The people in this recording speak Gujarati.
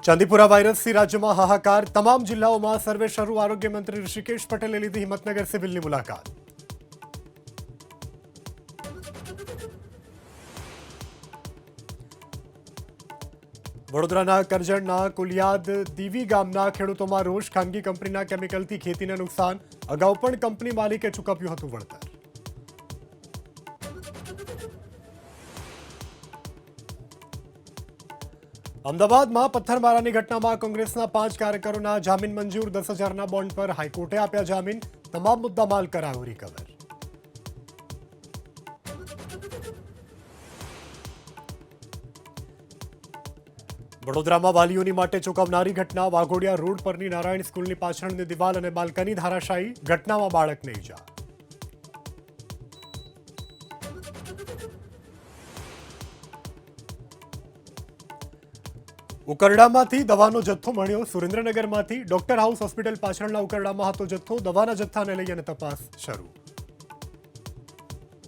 ચાંદીપુરા વાયરસથી રાજ્યમાં હાહાકાર, તમામ જિલ્લાઓમાં સર્વે શરૂ. આરોગ્ય મંત્રી ઋષિકેશ પટેલે લીધી હિંમતનગર સિવિલની મુલાકાત. વડોદરાના કરજણના કુલિયાદ દીવી ગામના ખેડૂતોમાં રોષ, ખાનગી કંપનીના કેમિકલથી ખેતીને નુકસાન. અગાઉ પણ કંપની માલિકે ચૂકવ્યું હતું વળતર. અમદાવાદમાં પથ્થરમારાની ઘટનામાં કોંગ્રેસના 5 કાર્યકરોના જામીન મંજૂર. 10,000ના બોન્ડ પર હાઈકોર્ટે આપ્યા જામીન. તમામ મુદ્દામાલ કરાયો રિકવર. વડોદરામાં વાલીઓની માટે ચોંકાવનારી ઘટના. વાઘોડિયા રોડ પરની નારાયણ સ્કૂલની પાછળની દિવાલ અને બાલ્કની ધરાશાયી. ઘટનામાં બાળકને ઈજા. ઉકરડામાંથી દવાનો જથ્થો મળ્યો. સુરેન્દ્રનગરમાંથી ડોક્ટર હાઉસ હોસ્પિટલ પાછળના ઉકરડામાં હતો જથ્થો. દવાના જથ્થાને લઈ અને તપાસ શરૂ.